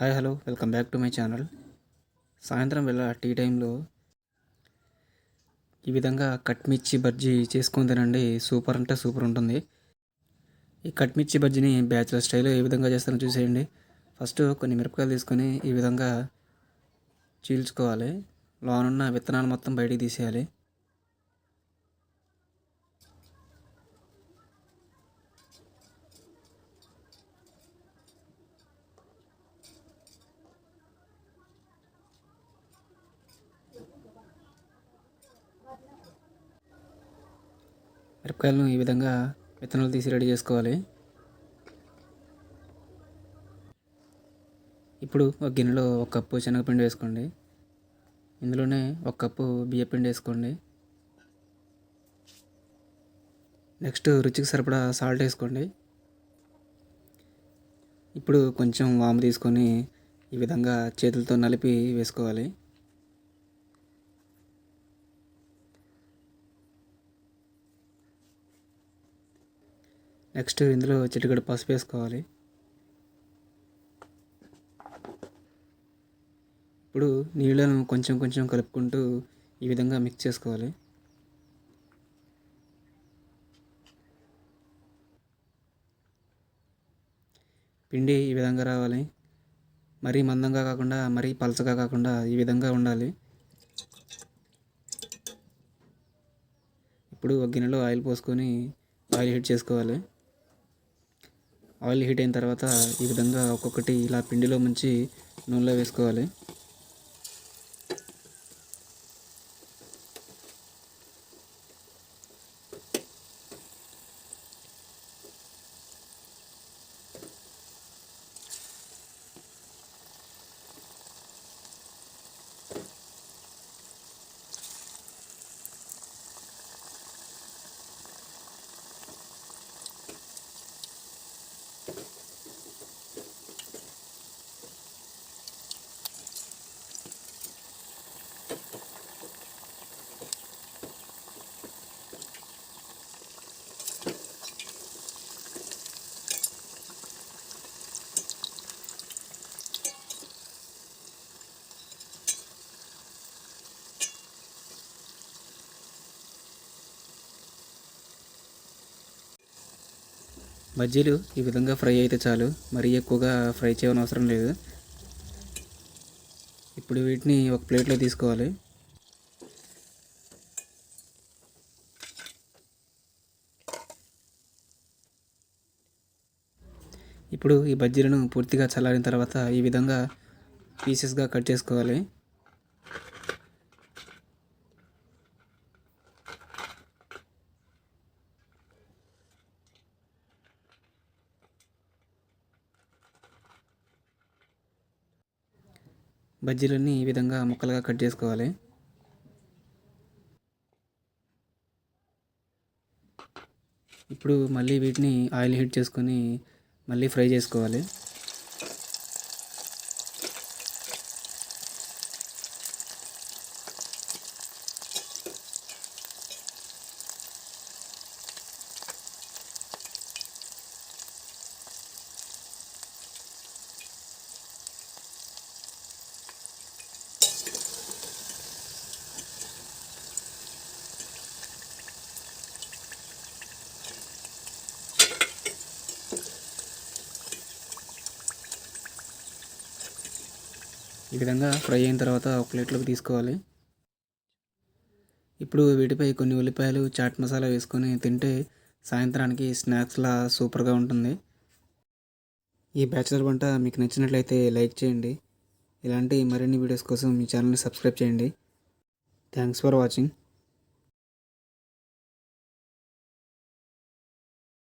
Hi hello welcome back to my channel. సాయంత్రం వేళ tea టైంలో ఈ విధంగా కట్ మిర్చి బజ్జీ చేసుకొని తినండి. సూపర్ అంటే సూపర్ ఉంటుంది. ఈ కట్ మిర్చి బజ్జీని బ్యాచిలర్ స్టైల్లో ఏ విధంగా చేస్తారో చూసేయండి. ఫస్ట్ కొన్ని మిరపకాయలు తీసుకొని ఈ విధంగా చీల్చుకోవాలి. లోనున్న విత్తనాలు మొత్తం బయటికి తీసేయాలి. మిరపకాయలను ఈ విధంగా విత్తనాలు తీసి రెడీ చేసుకోవాలి. ఇప్పుడు ఒక గిన్నెలో 1 కప్పు శనగపిండి వేసుకోండి. ఇందులోనే 1 కప్పు బియ్యపిండి వేసుకోండి. నెక్స్ట్ రుచికి సరిపడా సాల్ట్ వేసుకోండి. ఇప్పుడు కొంచెం వాము తీసుకొని ఈ విధంగా చేతులతో నలిపి వేసుకోవాలి. నెక్స్ట్ ఇందులో చిటికెడు పసుపు వేసుకోవాలి. ఇప్పుడు నీళ్ళను కొంచెం కొంచెం కలుపుకుంటూ ఈ విధంగా మిక్స్ చేసుకోవాలి. పిండి ఈ విధంగా రావాలి. మరీ మందంగా కాకుండా మరీ పలచగా కాకుండా ఈ విధంగా ఉండాలి. ఇప్పుడు ఒక గిన్నెలో ఆయిల్ పోసుకొని ఆయిల్ హీట్ చేసుకోవాలి. ఆయిల్ హీట్ అయిన తర్వాత ఈ విధంగా ఒక్కొక్కటి ఇలా పిండిలో ముంచి నూనెలో వేసుకోవాలి. బజ్జీలు ఈ విధంగా ఫ్రై అయితే చాలు, మరీ ఎక్కువగా ఫ్రై చేయనవసరం లేదు. ఇప్పుడు వీటిని ఒక ప్లేట్లో తీసుకోవాలి. ఇప్పుడు ఈ బజ్జీలను పూర్తిగా చల్లారిన తర్వాత ఈ విధంగా పీసెస్గా కట్ చేసుకోవాలి. బజ్జీలన్నీ ఈ విధంగా ముక్కలుగా కట్ చేసుకోవాలి. ఇప్పుడు మళ్ళీ వీటిని ఆయిల్ హీట్ చేసుకొని మళ్ళీ ఫ్రై చేసుకోవాలి. ఈ విధంగా ఫ్రై అయిన తర్వాత ఒక ప్లేట్లోకి తీసుకోవాలి. ఇప్పుడు వీటిపై కొన్ని ఉల్లిపాయలు, చాట్ మసాలా వేసుకొని తింటే సాయంత్రానికి స్నాక్స్లా సూపర్గా ఉంటుంది. ఈ బ్యాచిలర్ వంట మీకు నచ్చినట్లయితే లైక్ చేయండి. ఇలాంటి మరిన్ని వీడియోస్ కోసం మీ ఛానల్ని సబ్స్క్రైబ్ చేయండి. Thanks for watching.